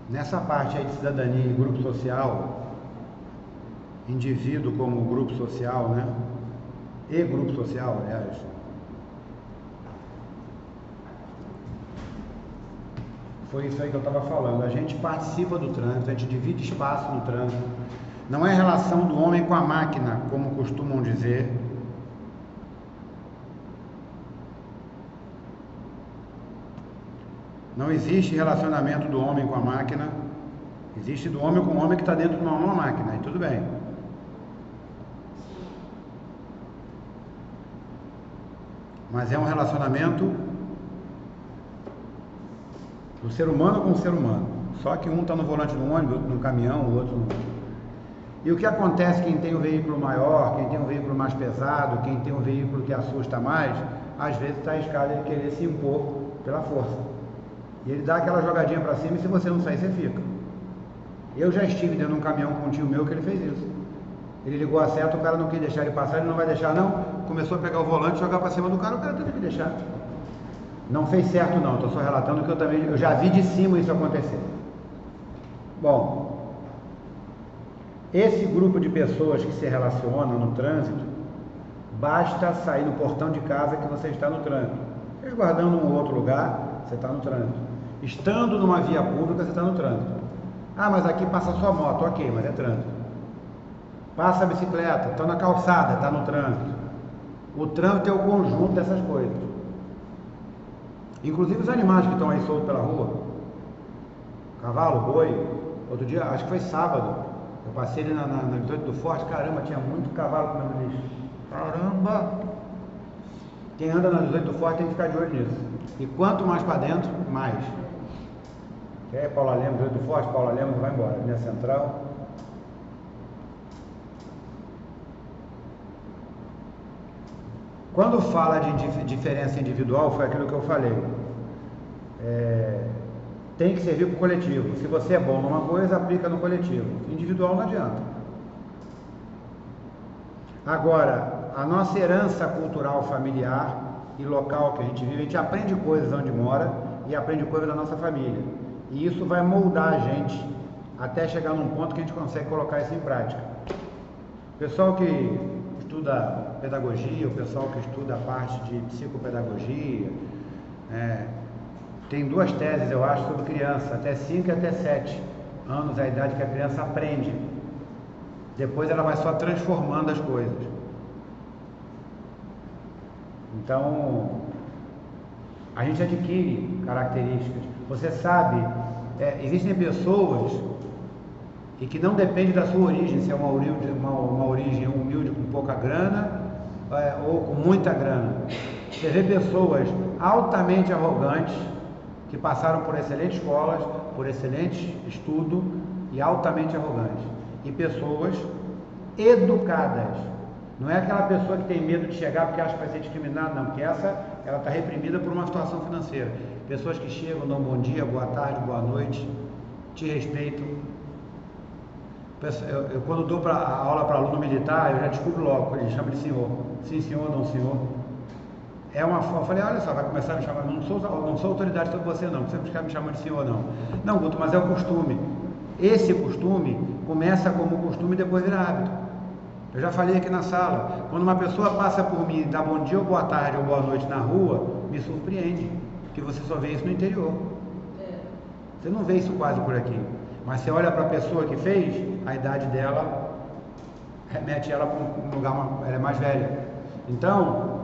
Nessa parte aí de cidadania e grupo social, indivíduo como grupo social, né? E grupo social, aliás. Foi isso aí que eu estava falando. A gente participa do trânsito, a gente divide espaço no trânsito. Não é relação do homem com a máquina, como costumam dizer. Não existe relacionamento do homem com a máquina. Existe do homem com o homem que está dentro de uma máquina, aí tudo bem. Mas é um relacionamento do ser humano com o ser humano. Só que um está no volante do ônibus, outro no caminhão, o outro no... E o que acontece, quem tem um veículo maior, quem tem um veículo mais pesado, quem tem um veículo que assusta mais, às vezes está arriscado ele querer se impor pela força. E ele dá aquela jogadinha para cima e se você não sair, você fica. Eu já estive dentro de um caminhão com um tio meu que ele fez isso. Ele ligou a seta, o cara não quis deixar ele passar, ele não vai deixar não. Começou a pegar o volante, jogar para cima do cara, o cara teve que deixar. Não fez certo não, estou só relatando que eu já vi de cima isso acontecer. Bom, esse grupo de pessoas que se relacionam no trânsito, basta sair no portão de casa que você está no trânsito. Resguardando um ou outro lugar, você está no trânsito. Estando numa via pública, você está no trânsito. Ah, mas aqui passa sua moto, ok, mas é trânsito. Passa a bicicleta, está na calçada, está no trânsito. O trânsito é o conjunto dessas coisas. Inclusive os animais que estão aí soltos pela rua. Cavalo, boi. Outro dia, acho que foi sábado, eu passei ali na 18 do Forte, caramba, tinha muito cavalo comendo lixo. Caramba! Quem anda na 18 do Forte tem que ficar de olho nisso. E quanto mais para dentro, mais. É Paula Lemos, 18 do Forte, Paula Lemos vai embora, linha central. Quando fala de diferença individual, foi aquilo que eu falei. Tem que servir para o coletivo. Se você é bom numa coisa, aplica no coletivo. Individual não adianta. Agora, a nossa herança cultural familiar e local que a gente vive, a gente aprende coisas onde mora e aprende coisas da nossa família. E isso vai moldar a gente até chegar num ponto que a gente consegue colocar isso em prática. O pessoal que estuda pedagogia, o pessoal que estuda a parte de psicopedagogia, tem duas teses, eu acho, sobre criança, até 5 e até 7 anos, a idade que a criança aprende. Depois ela vai só transformando as coisas. Então, a gente adquire características. Você sabe, existem pessoas e que não depende da sua origem, se é uma origem humilde com pouca grana ou com muita grana. Você vê pessoas altamente arrogantes que passaram por excelentes escolas, por excelente estudo e altamente arrogantes. E pessoas educadas. Não é aquela pessoa que tem medo de chegar porque acha que vai ser discriminada, não, porque ela está reprimida por uma situação financeira. Pessoas que chegam, dão bom dia, boa tarde, boa noite, te respeitam. Eu quando dou a aula para aluno militar, eu já descubro logo, ele chama de senhor. Sim, senhor, não, senhor. Eu falei, olha só, vai começar a me chamar, não sou autoridade sobre você não, você não me chama de senhor não. Não, Guto, mas é o costume. Esse costume começa como costume e depois vira hábito. Eu já falei aqui na sala, quando uma pessoa passa por mim, dá bom dia ou boa tarde ou boa noite na rua, me surpreende, porque você só vê isso no interior. Você não vê isso quase por aqui. Mas você olha para a pessoa que fez, a idade dela remete ela para um lugar, ela é mais velha. Então,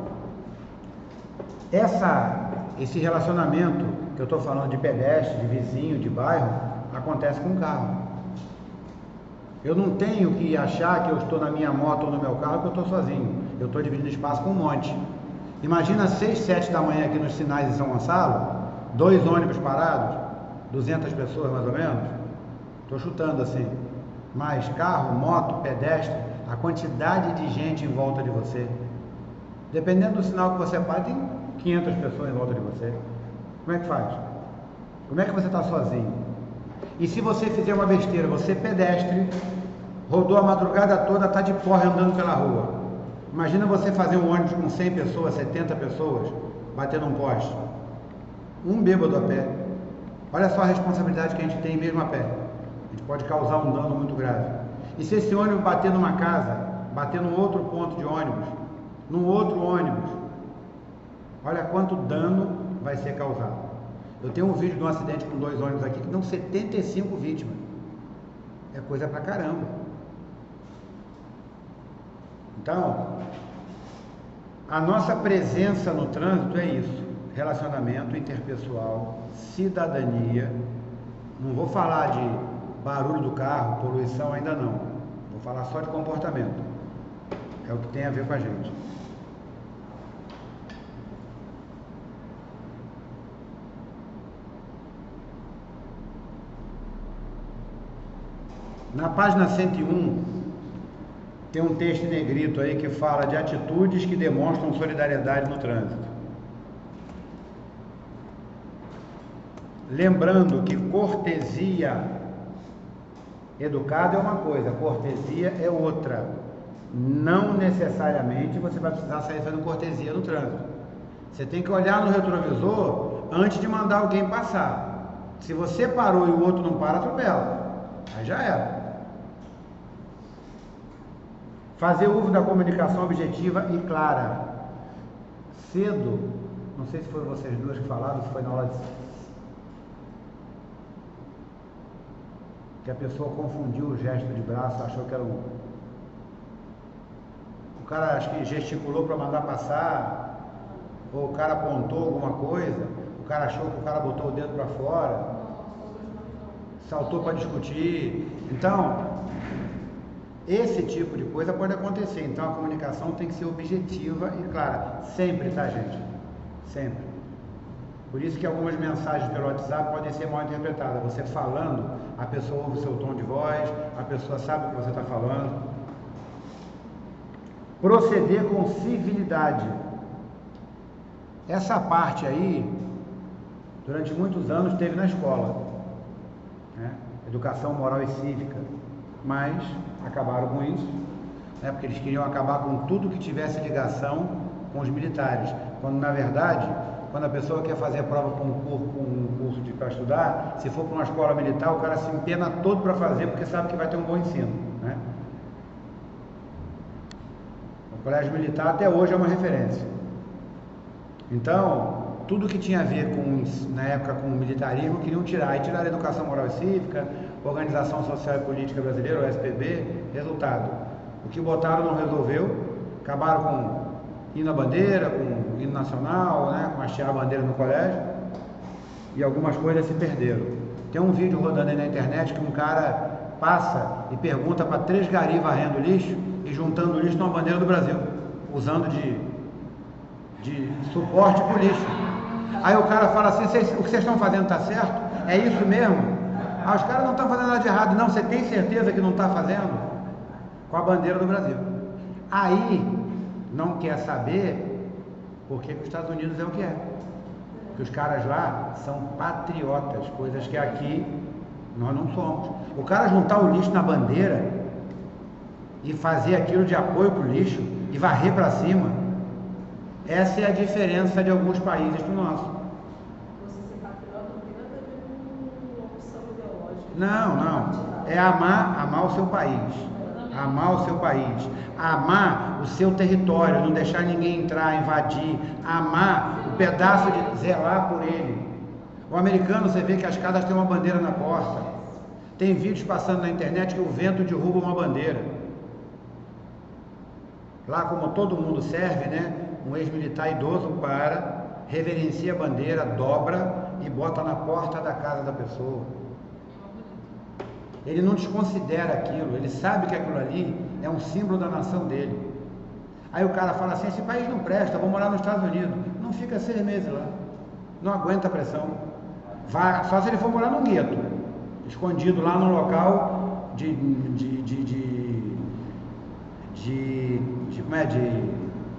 esse relacionamento que eu estou falando de pedestre, de vizinho, de bairro, acontece com o carro. Eu não tenho que achar que eu estou na minha moto ou no meu carro que eu estou sozinho. Eu estou dividindo espaço com um monte. Imagina 6, 7 da manhã aqui nos sinais de São Gonçalo, 2 ônibus parados, 200 pessoas mais ou menos. Estou chutando assim. Mais carro, moto, pedestre, a quantidade de gente em volta de você. Dependendo do sinal que você para, tem 500 pessoas em volta de você. Como é que faz? Como é que você está sozinho? E se você fizer uma besteira, você pedestre, rodou a madrugada toda, está de porra andando pela rua. Imagina você fazer um ônibus com 100 pessoas, 70 pessoas, bater num poste. Um bêbado a pé. Olha só a responsabilidade que a gente tem mesmo a pé. A gente pode causar um dano muito grave. E se esse ônibus bater numa casa, bater num outro ponto de ônibus, num outro ônibus, olha quanto dano vai ser causado. Eu tenho um vídeo de um acidente com 2 ônibus aqui que dão 75 vítimas. É coisa pra caramba. Então, a nossa presença no trânsito é isso: relacionamento interpessoal, cidadania. Não vou falar de barulho do carro, poluição, ainda não. Vou falar só de comportamento. É o que tem a ver com a gente. Na página 101, tem um texto em negrito aí que fala de atitudes que demonstram solidariedade no trânsito. Lembrando que cortesia educada é uma coisa, cortesia é outra. Não necessariamente você vai precisar sair fazendo cortesia no trânsito. Você tem que olhar no retrovisor antes de mandar alguém passar. Se você parou e o outro não para, atropela. Aí já era. Fazer uso da comunicação objetiva e clara. Cedo, não sei se foram vocês duas que falaram, se foi na aula de... que a pessoa confundiu o gesto de braço, achou que era um... O cara acho que gesticulou para mandar passar, ou o cara apontou alguma coisa, o cara achou que o cara botou o dedo para fora, saltou para discutir. Então, esse tipo de coisa pode acontecer. Então a comunicação tem que ser objetiva e clara. Sempre, tá, gente? Sempre. Por isso que algumas mensagens pelo WhatsApp podem ser mal interpretadas. Você falando, a pessoa ouve o seu tom de voz, a pessoa sabe o que você está falando. Proceder com civilidade. Essa parte aí, durante muitos anos, teve na escola, né? Educação moral e cívica. Mas acabaram com isso, né? Porque eles queriam acabar com tudo que tivesse ligação com os militares. Quando, na verdade, quando a pessoa quer fazer a prova com um curso para estudar, se for para uma escola militar, o cara se empena todo para fazer, porque sabe que vai ter um bom ensino, né? O colégio militar até hoje é uma referência. Então, tudo que tinha a ver com, na época, com o militarismo, queriam tirar. Aí tiraram a educação moral e cívica, Organização Social e Política Brasileira, o SPB, resultado. O que botaram não resolveu, acabaram com hino à bandeira, com hino nacional, né, com hastear a bandeira no colégio, e algumas coisas se perderam. Tem um vídeo rodando aí na internet que um cara passa e pergunta para 3 garis varrendo lixo e juntando lixo numa bandeira do Brasil, usando de suporte para o lixo. Aí o cara fala assim: o que vocês estão fazendo está certo? É isso mesmo? Ah, os caras não estão fazendo nada de errado. Não, você tem certeza que não está fazendo? Com a bandeira do Brasil. Aí não quer saber porque os Estados Unidos é o que é. Porque os caras lá são patriotas, coisas que aqui nós não somos. O cara juntar o lixo na bandeira e fazer aquilo de apoio para o lixo e varrer para cima, essa é a diferença de alguns países do nosso. Não. É amar o seu país. Amar o seu país. Amar o seu território, não deixar ninguém entrar, invadir. Amar o pedaço de zelar por ele. O americano, você vê que as casas têm uma bandeira na porta. Tem vídeos passando na internet que o vento derruba uma bandeira. Lá, como todo mundo serve, né? Um ex-militar idoso para, reverencia a bandeira, dobra e bota na porta da casa da pessoa. Ele não desconsidera aquilo, ele sabe que aquilo ali é um símbolo da nação dele. Aí o cara fala assim: esse país não presta, vou morar nos Estados Unidos. Não fica 6 meses lá, não aguenta a pressão. Vai, só se ele for morar num gueto, escondido lá num local de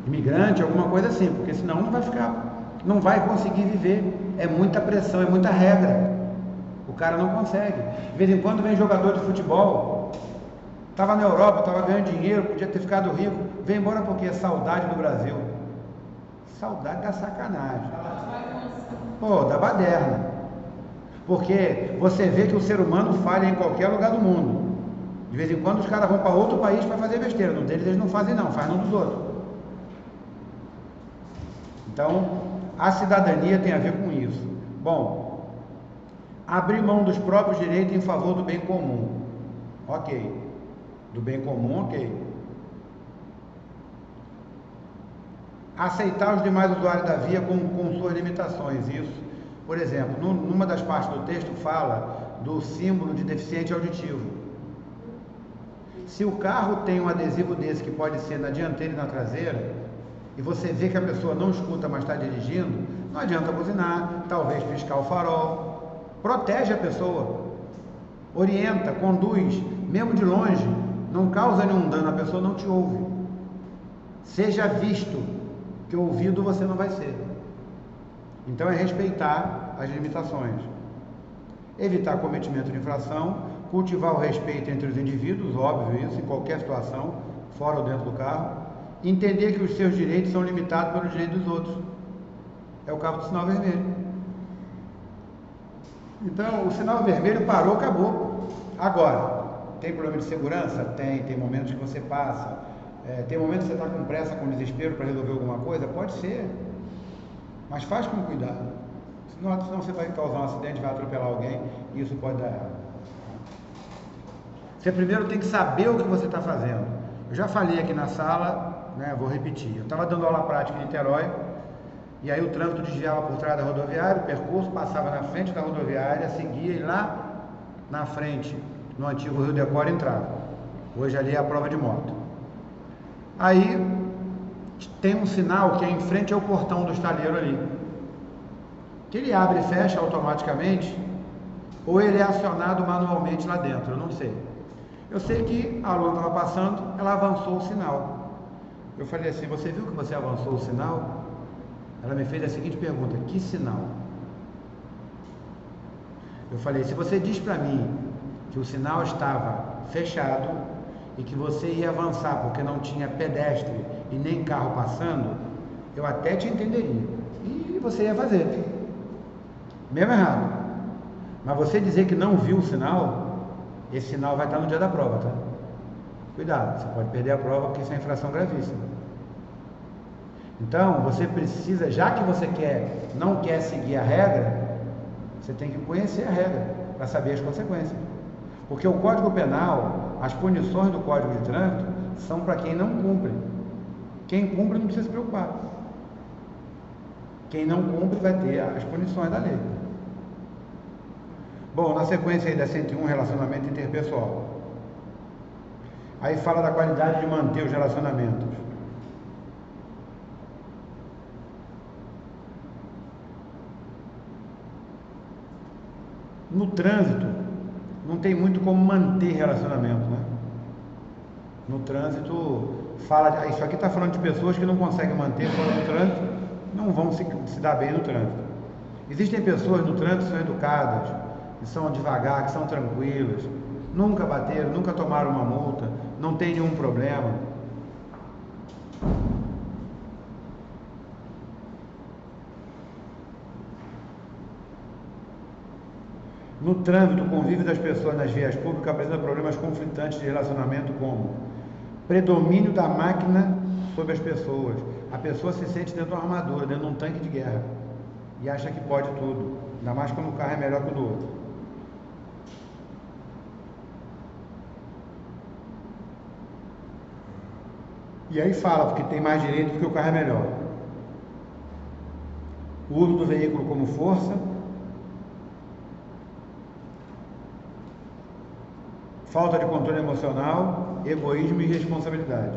imigrante, alguma coisa assim, porque senão não vai conseguir viver. É muita pressão, é muita regra. O cara não consegue. De vez em quando vem jogador de futebol, estava na Europa, estava ganhando dinheiro, podia ter ficado rico, vem embora porque é saudade do Brasil. Saudade da sacanagem. Pô, da baderna. Porque você vê que o ser humano falha em qualquer lugar do mundo. De vez em quando os caras vão para outro país para fazer besteira. No deles eles não fazem não, fazem no dos outros. Então, a cidadania tem a ver com isso. Bom, abrir mão dos próprios direitos em favor do bem comum. Ok. Do bem comum, ok. Aceitar os demais usuários da via com suas limitações. Isso, por exemplo, numa das partes do texto fala do símbolo de deficiente auditivo. Se o carro tem um adesivo desse que pode ser na dianteira e na traseira, e você vê que a pessoa não escuta, mas está dirigindo, não adianta buzinar, talvez piscar o farol. Protege a pessoa, orienta, conduz, mesmo de longe, não causa nenhum dano, a pessoa não te ouve. Seja visto, que ouvido você não vai ser. Então é respeitar as limitações. Evitar cometimento de infração, cultivar o respeito entre os indivíduos, óbvio isso, em qualquer situação, fora ou dentro do carro. Entender que os seus direitos são limitados pelos direitos dos outros. É o caso do sinal vermelho. Então, o sinal vermelho parou, acabou. Agora, tem problema de segurança? Tem momentos que você passa. Tem momentos que você está com pressa, com desespero para resolver alguma coisa? Pode ser. Mas faz com cuidado. Senão você vai causar um acidente, vai atropelar alguém e isso pode dar errado. Você primeiro tem que saber o que você está fazendo. Eu já falei aqui na sala, né, vou repetir. Eu estava dando aula prática em Niterói, e aí o trânsito desviava por trás da rodoviária, o percurso passava na frente da rodoviária, seguia e lá na frente, no antigo Rio Decor, entrava. Hoje ali é a prova de moto. Aí tem um sinal que é em frente ao portão do estaleiro ali, que ele abre e fecha automaticamente, ou ele é acionado manualmente lá dentro, eu não sei. Eu sei que a aluna estava passando, ela avançou o sinal. Eu falei assim, você viu que você avançou o sinal? Ela me fez a seguinte pergunta, que sinal? Eu falei, se você diz para mim que o sinal estava fechado e que você ia avançar porque não tinha pedestre e nem carro passando, eu até te entenderia. E você ia fazer. Mesmo errado. Mas você dizer que não viu o sinal, esse sinal vai estar no dia da prova, tá? Cuidado, você pode perder a prova porque isso é infração gravíssima. Então, você precisa, já que você não quer seguir a regra, você tem que conhecer a regra para saber as consequências. Porque o Código Penal, as punições do Código de Trânsito são para quem não cumpre. Quem cumpre não precisa se preocupar. Quem não cumpre vai ter as punições da lei. Bom, na sequência aí da 101, relacionamento interpessoal. Aí fala da qualidade de manter os relacionamentos. No trânsito, não tem muito como manter relacionamento, né? No trânsito, isso aqui está falando de pessoas que não conseguem manter fora do trânsito, não vão se dar bem no trânsito. Existem pessoas no trânsito que são educadas, que são devagar, que são tranquilas, nunca bateram, nunca tomaram uma multa, não tem nenhum problema. No trânsito, o convívio das pessoas nas vias públicas apresenta problemas conflitantes de relacionamento, como predomínio da máquina sobre as pessoas. A pessoa se sente dentro de uma armadura, dentro de um tanque de guerra, e acha que pode tudo, ainda mais quando o carro é melhor que o do outro. E aí fala, porque tem mais direito porque o carro é melhor. O uso do veículo como força. Falta de controle emocional, egoísmo e irresponsabilidade.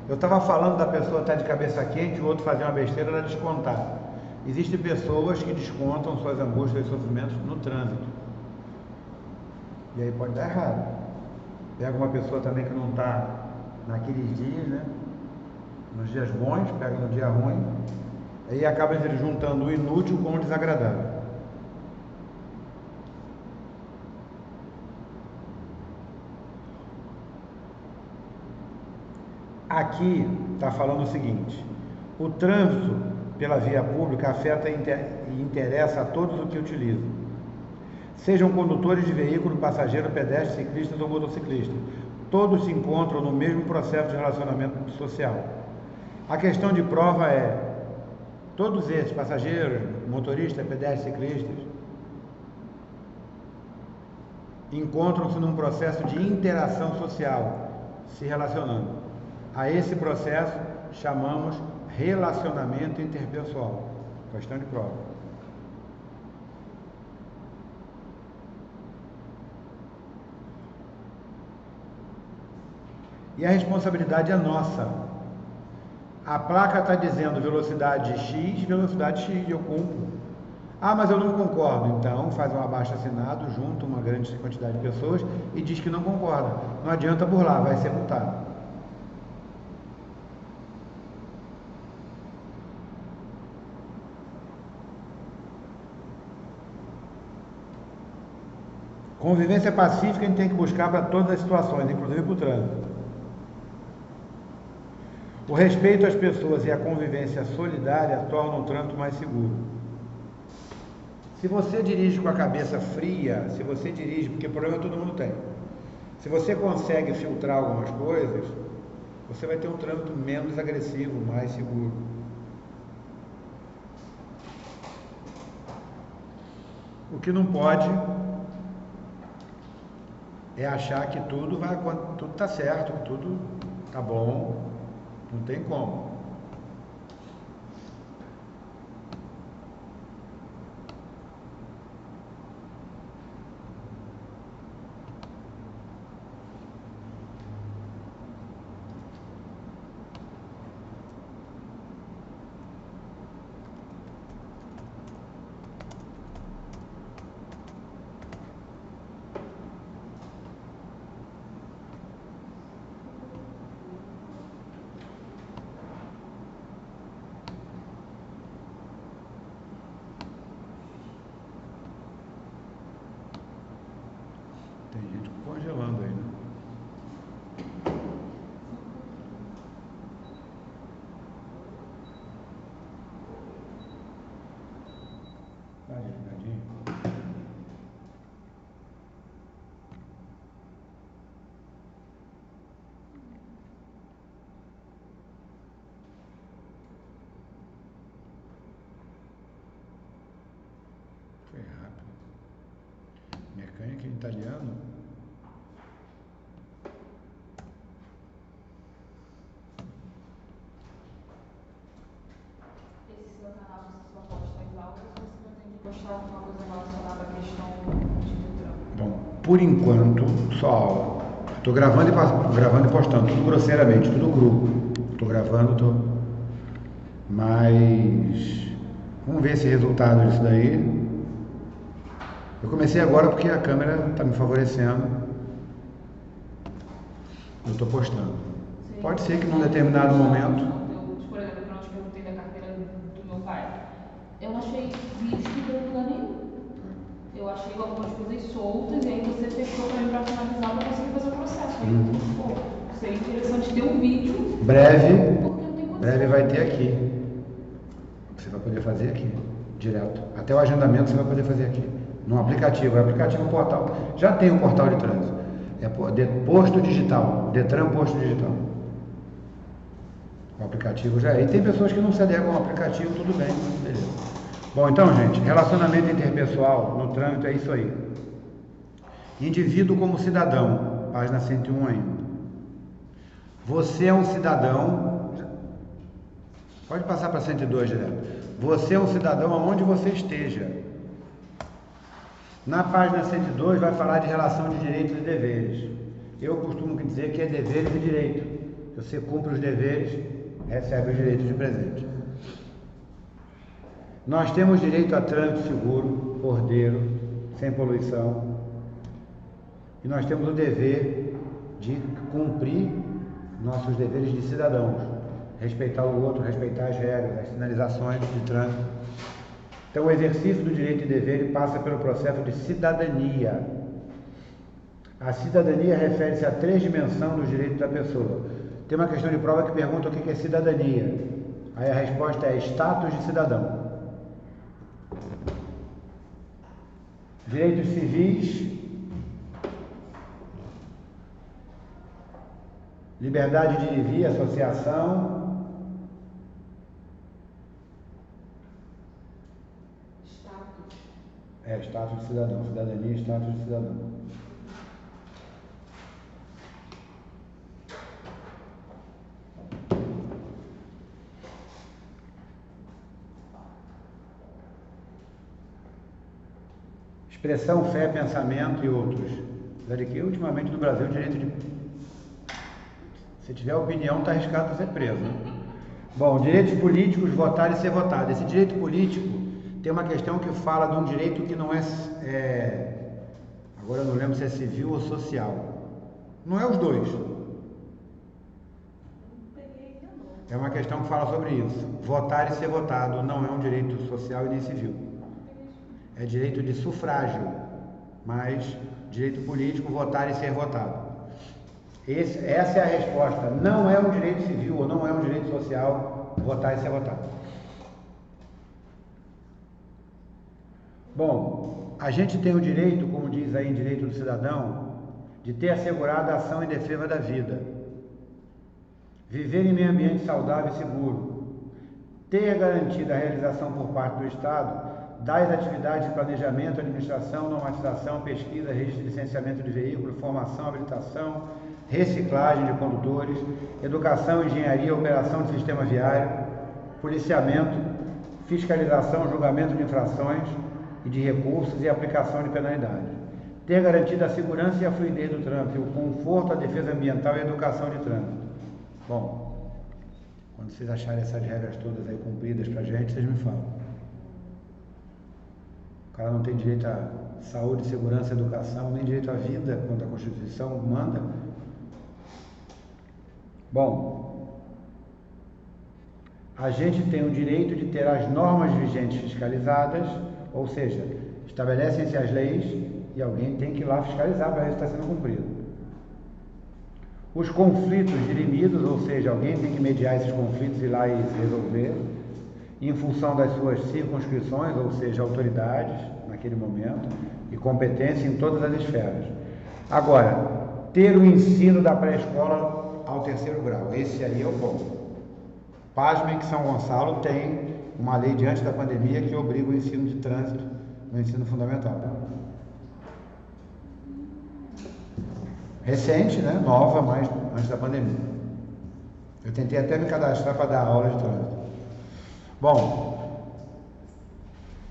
Eu estava falando da pessoa estar de cabeça quente, o outro fazer uma besteira, ela descontar. Existem pessoas que descontam suas angústias e sofrimentos no trânsito. E aí pode dar errado. Pega uma pessoa também que não está naqueles dias, né? Nos dias bons, pega no dia ruim, aí acaba ele juntando o inútil com o desagradável. Aqui está falando o seguinte: o trânsito pela via pública afeta e interessa a todos os que utilizam. sejam condutores de veículo, passageiro, pedestre, ciclistas ou motociclistas. Todos se encontram no mesmo processo de relacionamento social. A questão de prova é: todos esses, passageiros, motoristas, pedestres, ciclistas, encontram-se num processo de interação social, se relacionando. A esse processo chamamos relacionamento interpessoal. Questão de prova. E a responsabilidade é nossa. A placa está dizendo velocidade X, eu cumpro. Ah, mas eu não concordo. Então faz um abaixo-assinado, junta uma grande quantidade de pessoas e diz que não concorda. Não adianta burlar, vai ser multado. Convivência pacífica a gente tem que buscar para todas as situações, inclusive para o trânsito. O respeito às pessoas e a convivência solidária tornam o trânsito mais seguro. Se você dirige com a cabeça fria, se você dirige, porque problema todo mundo tem, se você consegue filtrar algumas coisas, você vai ter um trânsito menos agressivo, mais seguro. O que não pode é achar que tudo está certo, que tudo está bom, não tem como. Tem gente congelando aí, né? Tá desligadinho. Foi rápido. Mecânica em italiano. Esse seu canal você só posta as aulas ou você pretende postar alguma coisa relacionada à questão de Detran? Bom, por enquanto, só aula. Estou gravando e postando, tudo grosseiramente, tudo cru. Estou gravando, mas vamos ver esse resultado disso daí. Eu comecei agora porque a câmera está me favorecendo. Eu estou postando. Sim. Pode ser que num determinado momento. Por exemplo, quando eu te perguntei da carteira do meu pai, eu não achei vídeos que deu lugar nenhum. Eu achei algumas coisas soltas e aí você fechou para mim para finalizar para conseguir fazer o processo. Aí, pô, seria interessante ter um vídeo. Breve vai ter aqui. Você vai poder fazer aqui, direto. Até o agendamento você vai poder fazer aqui. No aplicativo. O aplicativo é um portal. Já tem um portal de trânsito. É posto digital. Detran Posto Digital. O aplicativo já é. E tem pessoas que não se adequam ao aplicativo, tudo bem, beleza. Bom, então, gente, relacionamento interpessoal no trânsito é isso aí. Indivíduo como cidadão, página 101 ainda. Você é um cidadão, pode passar para 102 direto. Você é um cidadão aonde você esteja. Na página 102 vai falar de relação de direitos e deveres. Eu costumo dizer que é deveres e direitos. Você cumpre os deveres, recebe os direitos de presente. Nós temos direito a trânsito seguro, ordeiro, sem poluição. E nós temos o dever de cumprir nossos deveres de cidadãos. Respeitar o outro, respeitar as regras, as sinalizações de trânsito. Então, o exercício do direito e dever passa pelo processo de cidadania. A cidadania refere-se à três dimensões dos direitos da pessoa. Tem uma questão de prova que pergunta o que é cidadania. Aí a resposta é status de cidadão. Direitos civis, liberdade de ir e vir, associação, status de cidadão, cidadania e status de cidadão. Expressão, fé, pensamento e outros. Apesar de que, ultimamente, no Brasil, o direito de... Se tiver opinião, está arriscado ser preso. Bom, direitos políticos, votar e ser votado. Esse direito político tem uma questão que fala de um direito que não agora eu não lembro se é civil ou social. Não é os dois. É uma questão que fala sobre isso. Votar e ser votado não é um direito social e nem civil. É direito de sufrágio, mas direito político, votar e ser votado. Essa é a resposta. Não é um direito civil ou não é um direito social votar e ser votado. Bom, a gente tem o direito, como diz aí em Direito do Cidadão, de ter assegurada a ação em defesa da vida, viver em meio ambiente saudável e seguro, ter garantida a realização por parte do Estado das atividades de planejamento, administração, normatização, pesquisa, registro de licenciamento de veículo, formação, habilitação, reciclagem de condutores, educação, engenharia, operação de sistema viário, policiamento, fiscalização, julgamento de infrações e de recursos e aplicação de penalidades. Ter garantido a segurança e a fluidez do trânsito, o conforto, a defesa ambiental e a educação de trânsito. Bom, quando vocês acharem essas regras todas aí cumpridas pra gente, vocês me falam. O cara não tem direito à saúde, segurança, educação, nem direito à vida, quando a Constituição manda. Bom, a gente tem o direito de ter as normas vigentes fiscalizadas, ou seja, estabelecem-se as leis e alguém tem que ir lá fiscalizar para ver se está sendo cumprido. Os conflitos dirimidos, ou seja, alguém tem que mediar esses conflitos e ir lá e resolver, em função das suas circunscrições, ou seja, autoridades naquele momento, e competência em todas as esferas. Agora, ter o ensino da pré-escola ao 3º grau, esse aí é o ponto. Pasmem que São Gonçalo tem uma lei de antes da pandemia que obriga o ensino de trânsito no ensino fundamental. Recente, né? Nova, mas antes da pandemia. Eu tentei até me cadastrar para dar aula de trânsito. Bom,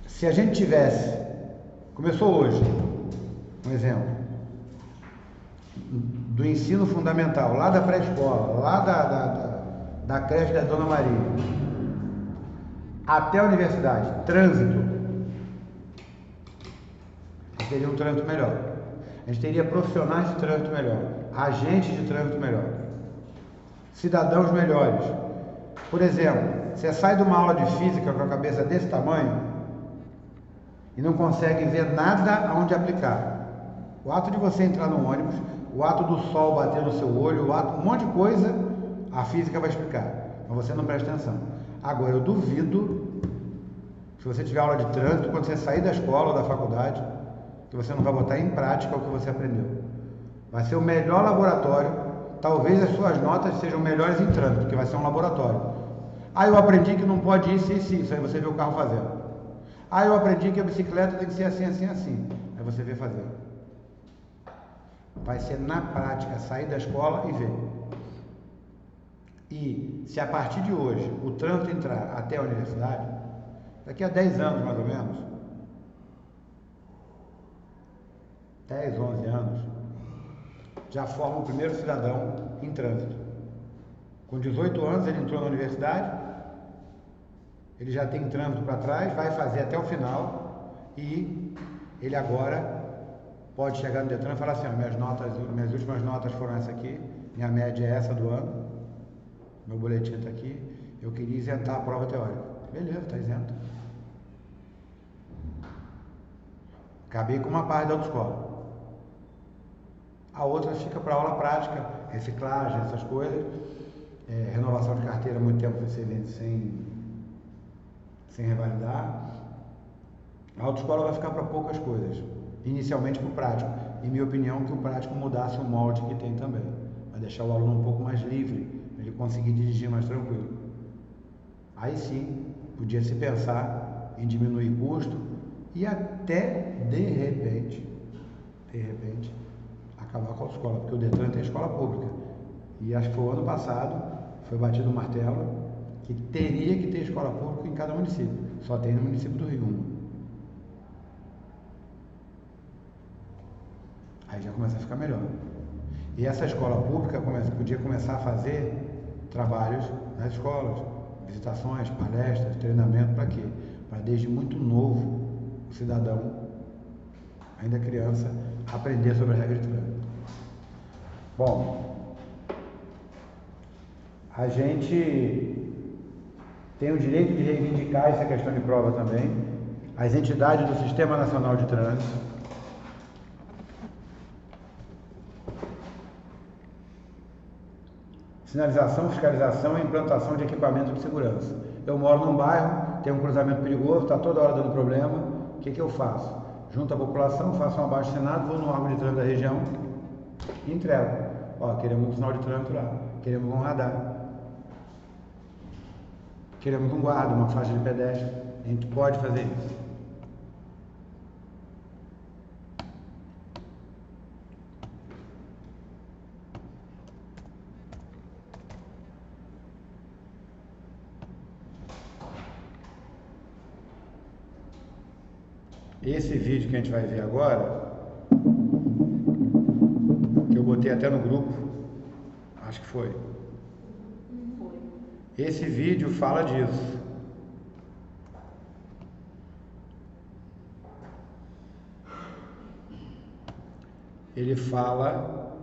se a gente tivesse, começou hoje, um exemplo, do ensino fundamental, lá da pré-escola, lá da creche da Dona Maria, até a universidade, trânsito, a gente teria um trânsito melhor. A gente teria profissionais de trânsito melhor, agentes de trânsito melhor, cidadãos melhores. Por exemplo, você sai de uma aula de física com a cabeça desse tamanho e não consegue ver nada aonde aplicar. O ato de você entrar no ônibus, o ato do sol bater no seu olho, um monte de coisa, a física vai explicar, mas você não presta atenção. Agora, eu duvido, se você tiver aula de trânsito, quando você sair da escola ou da faculdade, que você não vai botar em prática o que você aprendeu. Vai ser o melhor laboratório, talvez as suas notas sejam melhores em trânsito, porque vai ser um laboratório. Ah, eu aprendi que não pode isso, aí você vê o carro fazendo. Ah, eu aprendi que a bicicleta tem que ser assim, assim, assim. Aí você vê fazer. Vai ser na prática, sair da escola e ver. E se a partir de hoje o trânsito entrar até a universidade, daqui a 10 anos mais ou menos, 10, 11 anos, já forma o primeiro cidadão em trânsito. Com 18 anos ele entrou na universidade, ele já tem trânsito para trás, vai fazer até o final e ele agora pode chegar no Detran e falar assim, ó, minhas últimas notas foram essa aqui, minha média é essa do ano, meu boletim está aqui, eu queria isentar a prova teórica. Beleza, está isento. Acabei com uma parte da autoescola. A outra fica para aula prática, reciclagem, essas coisas, renovação de carteira, muito tempo você vende sem revalidar. A autoescola vai ficar para poucas coisas. inicialmente para o prático. Em minha opinião, que o prático mudasse o molde que tem também, para deixar o aluno um pouco mais livre, para ele conseguir dirigir mais tranquilo. Aí sim, podia se pensar em diminuir custo e até, de repente, acabar com a escola, porque o Detran tem escola pública. E acho que foi o ano passado, foi batido o martelo, que teria que ter escola pública em cada município. Só tem no município do Rio uma. Aí já começa a ficar melhor. E essa escola pública podia começar a fazer trabalhos nas escolas, visitações, palestras, treinamento, para quê? Para desde muito novo o cidadão, ainda criança, aprender sobre a regra de trânsito. Bom, a gente tem o direito de reivindicar essa questão de prova também, as entidades do Sistema Nacional de Trânsito. Sinalização, fiscalização e implantação de equipamento de segurança. Eu moro num bairro, tem um cruzamento perigoso, está toda hora dando problema. O que eu faço? Junto à população, faço um abaixo-assinado, vou no órgão de trânsito da região e entrego. Ó, queremos um sinal de trânsito lá, queremos um radar, queremos um guarda, uma faixa de pedestre. A gente pode fazer isso. Esse vídeo que a gente vai ver agora, que eu botei até no grupo, acho que foi. Esse vídeo fala disso. Ele fala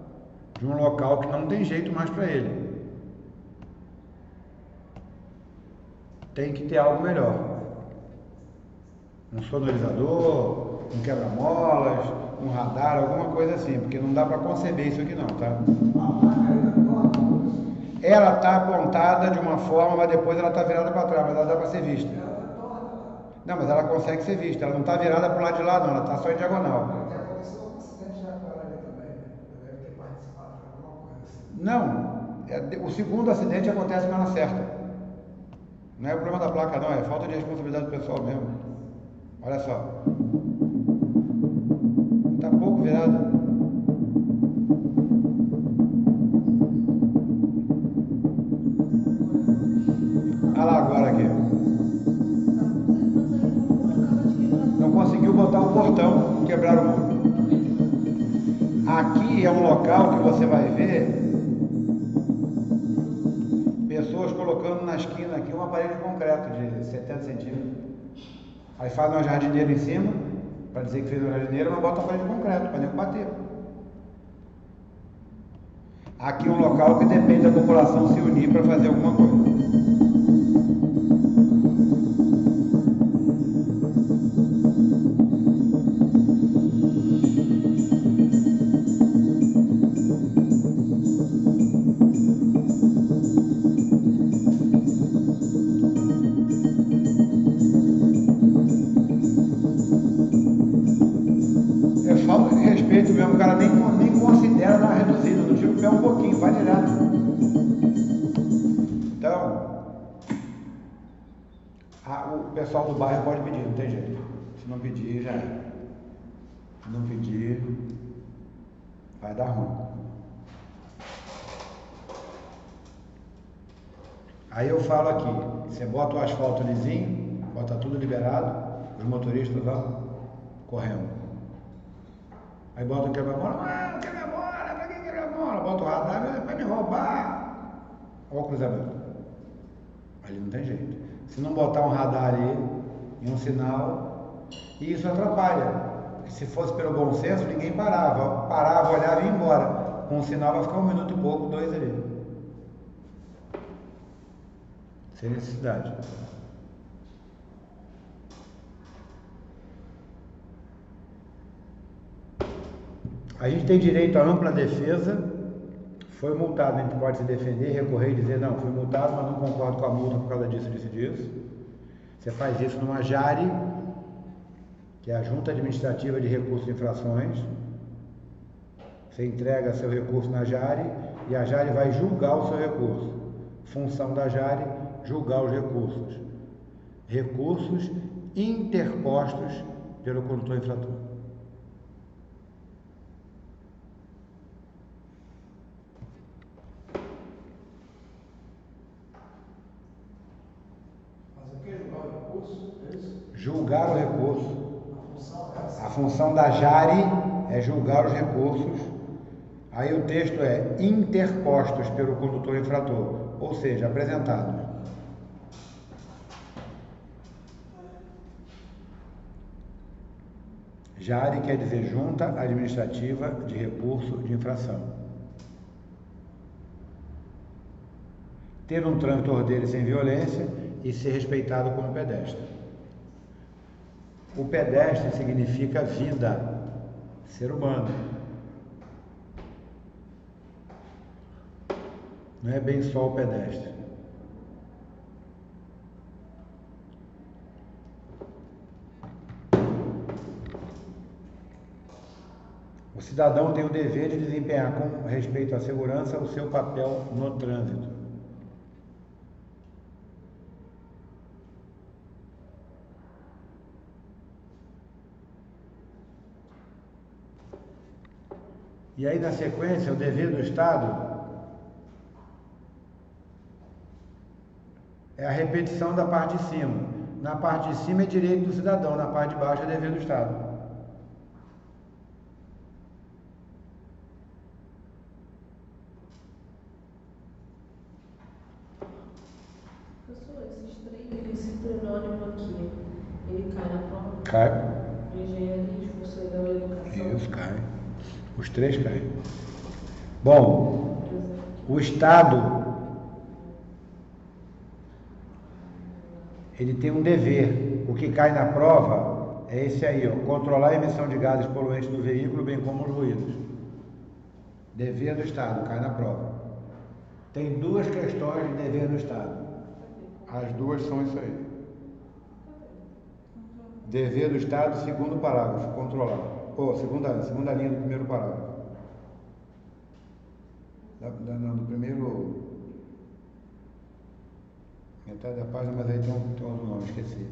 de um local que não tem jeito mais para ele. Tem que ter algo melhor. Um sonorizador, um quebra-molas, um radar, alguma coisa assim, porque não dá para conceber isso aqui não, tá? Ela tá apontada de uma forma, mas depois ela tá virada para trás, mas ela dá para ser vista. Não, mas ela consegue ser vista, ela não tá virada pro lado de lá não, ela tá só em diagonal. Não, o segundo acidente acontece na hora certa. Não é o problema da placa não, é falta de responsabilidade do pessoal mesmo. Olha só. Tá pouco virada. Olha lá agora aqui. Não conseguiu botar o portão, quebraram o muro. Aqui é um local que você vai ver pessoas colocando na esquina aqui uma parede de concreto de 70 centímetros. Aí faz uma jardineira em cima, para dizer que fez uma jardineira, mas bota a parede de concreto, para nem bater. Aqui é um local que depende da população se unir para fazer alguma coisa. Respeito mesmo, o cara nem considera dar reduzido, não tira o pé um pouquinho, vai direto. Então, o pessoal do bairro pode pedir, não tem jeito. Se não pedir, já é. Se não pedir, vai dar ruim. Aí eu falo aqui, você bota o asfalto lisinho, bota tudo liberado, os motoristas lá, correndo. Aí bota o quebra-mola, não quebra-mola, pra que quebra-mola? Bota o radar, vai me roubar. Olha o cruzamento. Ali não tem jeito. Se não botar um radar ali e um sinal, isso atrapalha. Porque se fosse pelo bom senso, ninguém parava. Parava, olhava e ia embora. Com um sinal vai ficar 1 minuto e pouco, 2 ali. Sem necessidade. A gente tem direito à ampla defesa, foi multado, a gente pode se defender, recorrer e dizer, não, fui multado, mas não concordo com a multa por causa disso, disso e disso. Você faz isso numa JARE, que é a Junta Administrativa de Recursos e Infrações. Você entrega seu recurso na Jari e a Jari vai julgar o seu recurso. Função da Jari, julgar os recursos. Recursos interpostos pelo condutor infrator. Mas aqui é julgar o recurso, é isso? Julgar o recurso. A função é essa? A função da Jari é julgar os recursos. Aí o texto é interpostos pelo condutor infrator, ou seja, apresentados. Jari quer dizer Junta Administrativa de Recurso de Infração. Ter um trânsito ordeiro e sem violência e ser respeitado como pedestre. O pedestre significa vida, ser humano. Não é bem só o pedestre. O cidadão tem o dever de desempenhar com respeito à segurança o seu papel no trânsito. E aí, na sequência, o dever do Estado é a repetição da parte de cima. Na parte de cima é direito do cidadão, na parte de baixo é dever do Estado. Professor, esse trinônimo aqui, ele cai na prova? Cai. Engenharia, esforço legal e educação? Isso, cai. Os três caem. Bom, o Estado, ele tem um dever. O que cai na prova é esse aí, ó, controlar a emissão de gases poluentes do veículo, bem como os ruídos. Dever do Estado, cai na prova. Tem duas questões de dever do Estado. As duas são isso aí. Dever do Estado, segundo parágrafo, controlar. Segunda linha do primeiro parágrafo. Do primeiro... metade da página, mas aí tem outro nome, esqueci.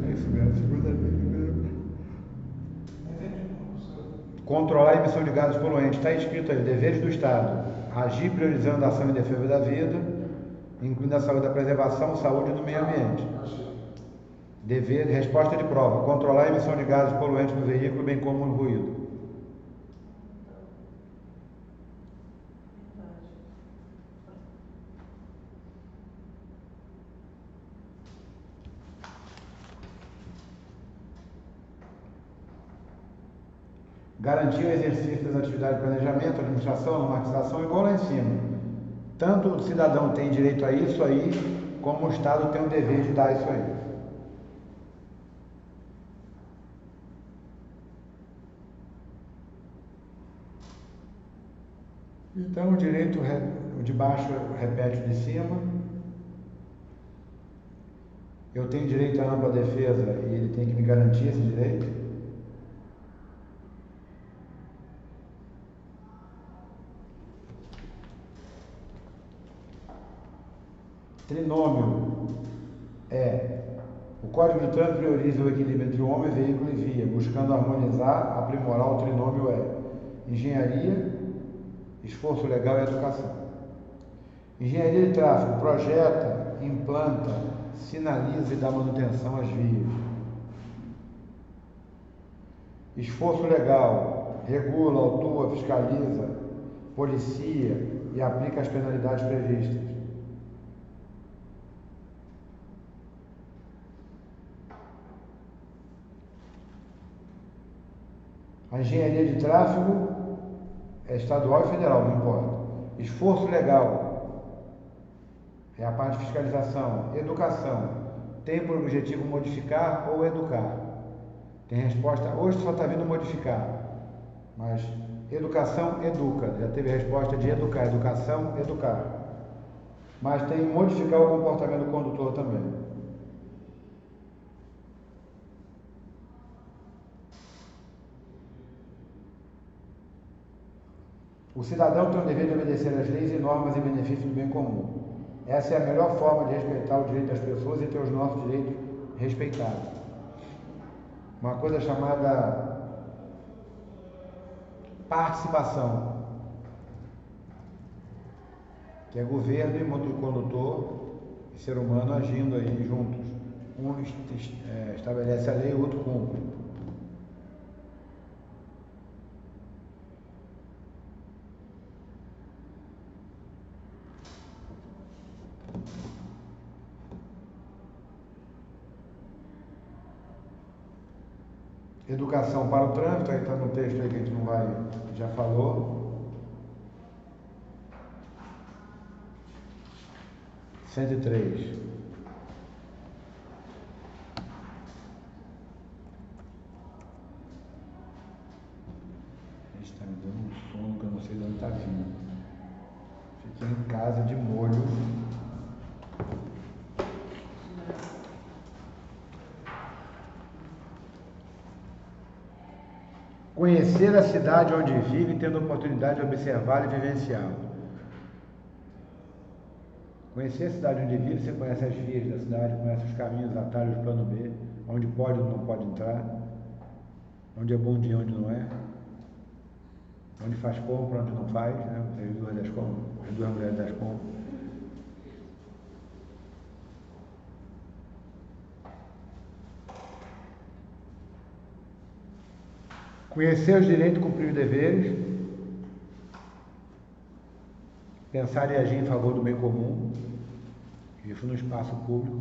É isso mesmo, segunda linha. Controlar a emissão de gases poluentes. Está escrito aí, deveres do Estado. Agir priorizando a ação em defesa da vida, incluindo a saúde da preservação, saúde do meio ambiente. Dever, resposta de prova. Controlar a emissão de gases poluentes no veículo, bem como o ruído. Garantir o exercício das atividades de planejamento, administração, normatização, igual lá em cima. Tanto o cidadão tem direito a isso aí, como o Estado tem o dever de dar isso aí. Então, o direito, o de baixo repete o de cima. Eu tenho direito à ampla defesa e ele tem que me garantir esse direito. Trinômio é: o Código de Trânsito prioriza o equilíbrio entre o homem, veículo e via, buscando harmonizar, aprimorar. O trinômio é engenharia, esforço legal e educação. Engenharia de tráfego projeta, implanta, sinaliza e dá manutenção às vias. Esforço legal regula, autua, fiscaliza, policia e aplica as penalidades previstas. A engenharia de tráfego é estadual e federal, não importa. Esforço legal é a parte de fiscalização. Educação tem por objetivo modificar ou educar. Tem resposta, hoje só está vindo modificar, mas educação educa. Já teve resposta de educar, educação, educar. Mas tem que modificar o comportamento do condutor também. O cidadão tem o dever de obedecer às leis e normas em benefício do bem comum. Essa é a melhor forma de respeitar o direito das pessoas e ter os nossos direitos respeitados. Uma coisa chamada participação, que é governo e motor e ser humano agindo aí juntos. Um estabelece a lei, o outro cumpre. Educação para o trânsito, aí está no texto aí que a gente não vai, já falou. 103. Está me dando um sono que eu não sei de onde está vindo. Fiquei em casa de molho. Conhecer a cidade onde vive, tendo a oportunidade de observá-la e vivenciá-la. Conhecer a cidade onde vive, você conhece as vias da cidade, conhece os caminhos, atalhos, plano B, onde pode ou não pode entrar, onde é bom dia, onde não é, onde faz compra, onde não faz, né? As duas mulheres das compras. Conhecer os direitos e cumprir os deveres, pensar e agir em favor do bem comum, isso no espaço público.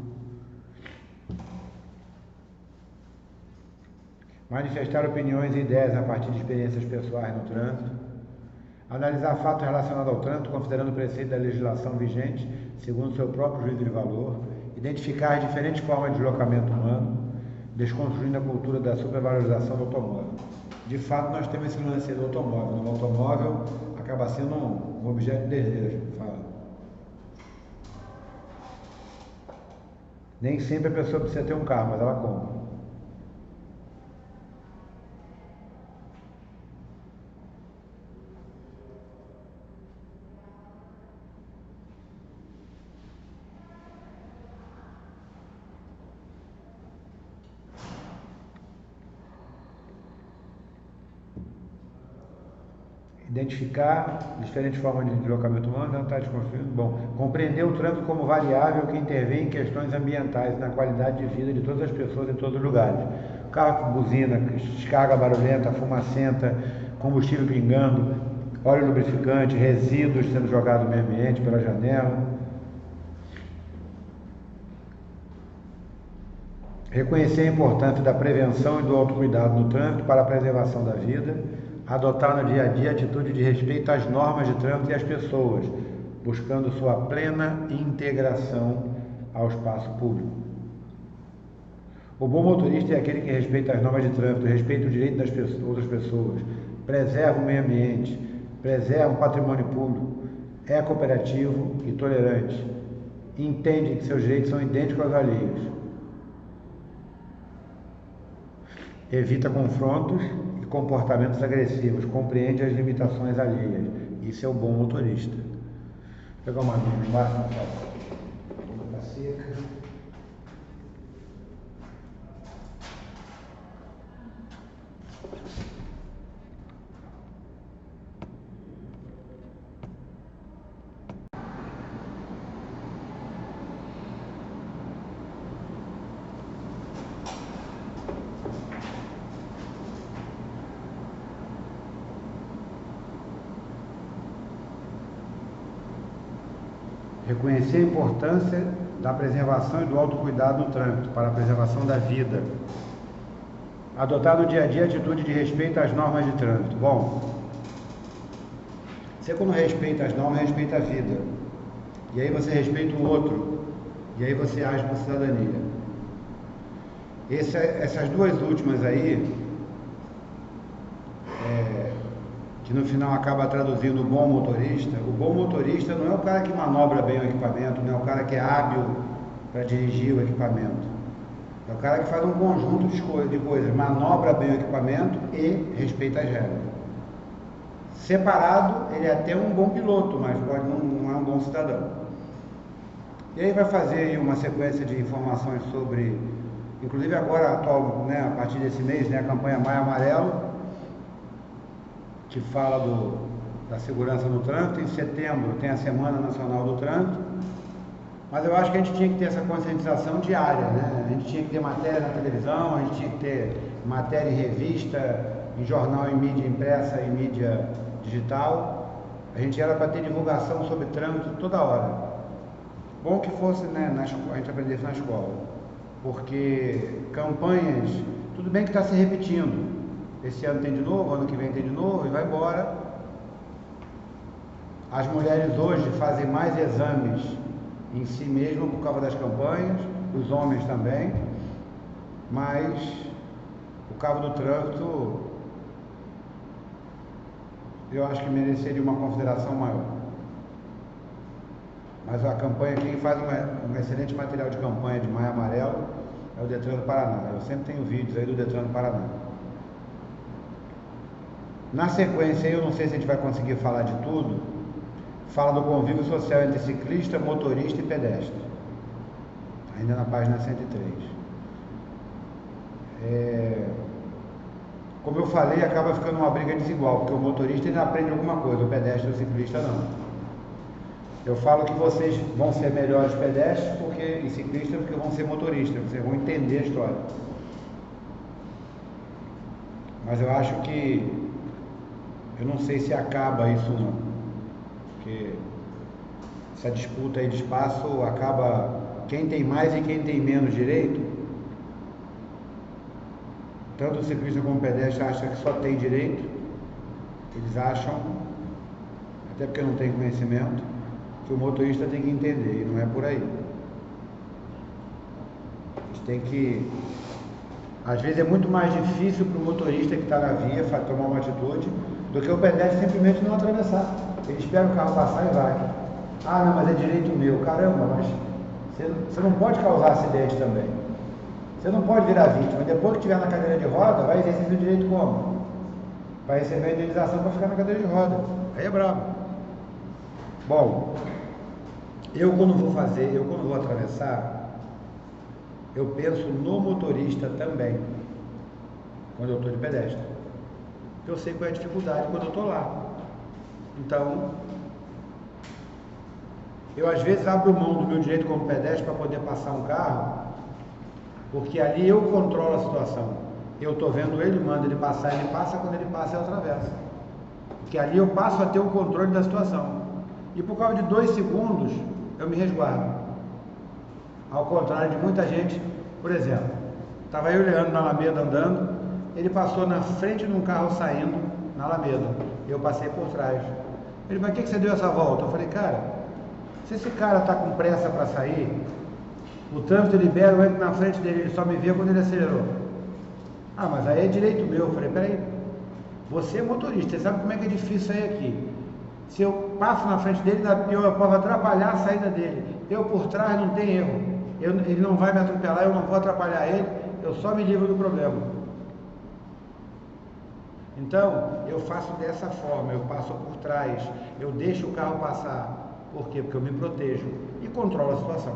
Manifestar opiniões e ideias a partir de experiências pessoais no trânsito. Analisar fatos relacionados ao trânsito, considerando o preceito da legislação vigente, segundo seu próprio juízo de valor. Identificar as diferentes formas de deslocamento humano, desconstruindo a cultura da supervalorização do automóvel. De fato, nós temos esse lance do automóvel. O automóvel acaba sendo um objeto de desejo. Fala. Nem sempre a pessoa precisa ter um carro, mas ela compra. Identificar diferentes formas de deslocamento humano, não está desconstruindo. Bom, compreender o trânsito como variável que intervém em questões ambientais, na qualidade de vida de todas as pessoas em todos os lugares. Carro com buzina, descarga barulhenta, fumacenta, combustível pingando, óleo lubrificante, resíduos sendo jogados no meio ambiente pela janela. Reconhecer a importância da prevenção e do autocuidado no trânsito para a preservação da vida. Adotar no dia a dia atitude de respeito às normas de trânsito e às pessoas, buscando sua plena integração ao espaço público. O bom motorista é aquele que respeita as normas de trânsito, respeita o direito das outras pessoas, preserva o meio ambiente, preserva o patrimônio público, é cooperativo e tolerante, entende que seus direitos são idênticos aos alheios, evita confrontos e comportamentos agressivos, compreende as limitações alheias. Isso é o bom motorista. Vou pegar uma aguinha embaixo, tá seca. Reconhecer a importância da preservação e do autocuidado no trânsito para a preservação da vida. Adotar no dia a dia atitude de respeito às normas de trânsito. Bom, você quando respeita as normas, respeita a vida. E aí você respeita o outro. E aí você age com cidadania. Essas duas últimas aí, que no final acaba traduzindo o bom motorista. O bom motorista não é o cara que manobra bem o equipamento, não é o cara que é hábil para dirigir o equipamento. É o cara que faz um conjunto de coisas, manobra bem o equipamento e respeita as regras. Separado, ele é até um bom piloto, mas não é um bom cidadão. E aí vai fazer aí uma sequência de informações sobre, inclusive agora, atual, né, a partir desse mês, né, a campanha Maio Amarelo, que fala da segurança no trânsito. Em setembro tem a Semana Nacional do Trânsito, mas eu acho que a gente tinha que ter essa conscientização diária, né? A gente tinha que ter matéria na televisão, a gente tinha que ter matéria em revista, em jornal, em mídia impressa, em mídia digital. A gente era para ter divulgação sobre trânsito toda hora. Bom que fosse, né, a gente aprendesse na escola, porque campanhas, tudo bem que está se repetindo. Esse ano tem de novo, ano que vem tem de novo e vai embora. As mulheres hoje fazem mais exames em si mesmas por causa das campanhas, os homens também, mas o cabo do trânsito eu acho que mereceria uma consideração maior. Mas a campanha, quem faz um excelente material de campanha de Maio Amarelo é o Detran do Paraná. Eu sempre tenho vídeos aí do Detran do Paraná. Na sequência, eu não sei se a gente vai conseguir falar de tudo, fala do convívio social entre ciclista, motorista e pedestre, ainda na página 103. Como eu falei, acaba ficando uma briga desigual, porque o motorista ele aprende alguma coisa, o pedestre e o ciclista não. Eu falo que vocês vão ser melhores pedestres e ciclistas porque vão ser motoristas, vocês vão entender a história. Mas eu acho que eu não sei se acaba isso não, porque essa disputa aí de espaço acaba quem tem mais e quem tem menos direito. Tanto o ciclista como o pedestre acham que só tem direito, eles acham, até porque não tem conhecimento, que o motorista tem que entender, e não é por aí. A gente tem que... Às vezes é muito mais difícil para o motorista que está na via tomar uma atitude do que o pedestre simplesmente não atravessar. Ele espera o carro passar e vai. Ah, não, mas é direito meu. Caramba, mas você não pode causar acidente também. Você não pode virar vítima. Depois que estiver na cadeira de roda, vai exercer o direito como? Vai receber a indenização para ficar na cadeira de roda. Aí é brabo. Bom, eu quando vou atravessar, eu penso no motorista também, quando eu estou de pedestre. Eu sei qual é a dificuldade quando eu estou lá. Então, eu às vezes abro mão do meu direito como pedestre para poder passar um carro, porque ali eu controlo a situação. Eu estou vendo ele, mando ele passar, ele passa, quando ele passa eu atravesso. Porque ali eu passo a ter o controle da situação. E por causa de 2 segundos, eu me resguardo. Ao contrário de muita gente, por exemplo, estava eu e o Leandro na Alameda andando, ele passou na frente de um carro saindo na Alameda, eu passei por trás. Ele, mas por que você deu essa volta? Eu falei, cara, se esse cara está com pressa para sair, o trânsito libera, eu entro na frente dele, ele só me vê quando ele acelerou. Ah, mas aí é direito meu. Eu falei, peraí, você é motorista, você sabe como é que é difícil sair aqui. Se eu passo na frente dele, eu posso atrapalhar a saída dele. Eu por trás não tem erro. Ele não vai me atropelar, eu não vou atrapalhar ele, eu só me livro do problema. Então, eu faço dessa forma, eu passo por trás, eu deixo o carro passar. Por quê? Porque eu me protejo e controlo a situação.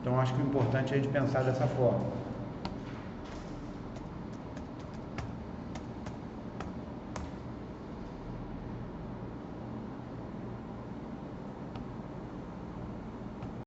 Então, acho que o importante é a gente pensar dessa forma.